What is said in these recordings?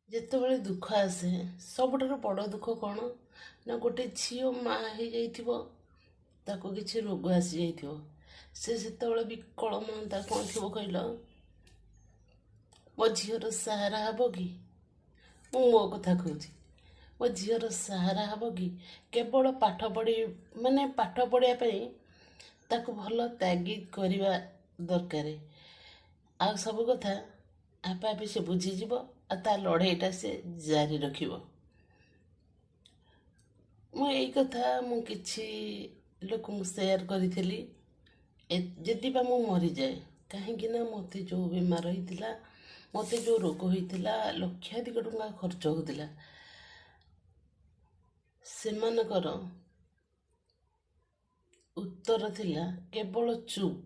ଯେତେବେଳେ ଦୁଃଖ ଆସେ ସବୁଠାରୁ ବଡ଼ ଦୁଃଖ କ'ଣ ନା ଗୋଟେ ଝିଅ ମା ହେଇଯାଇଥିବ, ତାକୁ କିଛି ରୋଗ ଆସିଯାଇଥିବ, ସେ ସେତେବେଳେ ବିକଳ ମନଟା କ'ଣ ଥିବ କହିଲ, ମୋ ଝିଅର ସାହାରା ହେବ କି? ମୁଁ ମୋ କଥା କହୁଛି, ମୋ ଝିଅର ସାହାରା ହେବ କି? କେବଳ ପାଠ ପଢ଼ିବା ପାଇଁ ତାକୁ ଭଲ ତାଗିଦ କରିବା ଦରକାର। ଆଉ ସବୁ କଥା ଆପେ ଆପେ ସେ ବୁଝିଯିବ, ଆଉ ତା ଲଢ଼େଇଟା ସେ ଜାରି ରଖିବ। ମୁଁ ଏଇ କଥା କିଛି ଲୋକଙ୍କୁ ସେୟାର କରିଥିଲି। ଯଦି ବା ମୁଁ ମରିଯାଏ, କାହିଁକି ନା ମୋତେ ଯେଉଁ ବେମାର ହେଇଥିଲା, ମୋତେ ଯେଉଁ ରୋଗ ହେଇଥିଲା, ଲକ୍ଷାଧିକ ଟଙ୍କା ଖର୍ଚ୍ଚ ହେଉଥିଲା, ସେମାନଙ୍କର ଉତ୍ତର ଥିଲା କେବଳ ଚୁପ୍।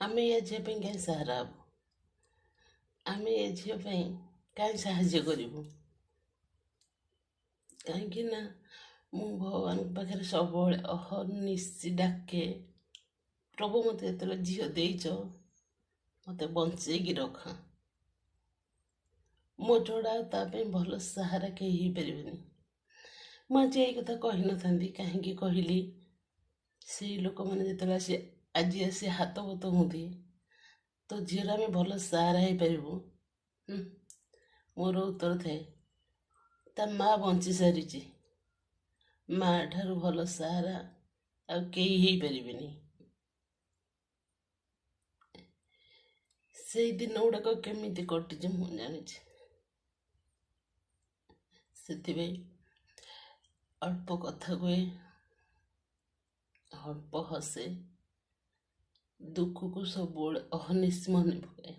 ଆମେ ଏ ଝିଅ ପାଇଁ କାହିଁ ସାହାରା ହେବୁ? ଆମେ ଏ ଝିଅ ପାଇଁ କାହିଁ ସାହାଯ୍ୟ କରିବୁ? କାହିଁକି ନା ମୁଁ ଭଗବାନଙ୍କ ପାଖରେ ସବୁବେଳେ ଅହର୍ନିଶି ଡାକେ, ପ୍ରଭୁ ମୋତେ ଯେତେବେଳେ ଝିଅ ଦେଇଛ, ମୋତେ ବଞ୍ଚେଇକି ରଖ। ମୋ ଛଡ଼ା ତା ପାଇଁ ଭଲ ସାହାରା କେହି ହେଇପାରିବେନି। ମୁଁ ଆଜି ଏଇ କଥା କହିନଥାନ୍ତି, କାହିଁକି କହିଲି, ସେଇ ଲୋକମାନେ ଯେତେବେଳେ ଆଜି ଆସି ହାତ ବତ ହୁଅନ୍ତି, ତ ଝିଅର ଆମେ ଭଲ ସାହାରା ହେଇପାରିବୁ, ମୋର ଉତ୍ତର ଥାଏ, ତା ମା ବଞ୍ଚି ସାରିଛି, ମା ଠାରୁ ଭଲ ସାହାରା ଆଉ କେହି ହେଇପାରିବେନି। ସେଇ ଦିନ ଗୁଡ଼ାକ କେମିତି କଟିଛି ମୁଁ ଜାଣିଛି। ସେଥିପାଇଁ ଅଳ୍ପ କଥା କୁହେ, ଅଳ୍ପ ହସେ, ଦୁଃଖକୁ ସବୁବେଳେ ଅହର୍ନିଶି ମନେ ପକାଏ।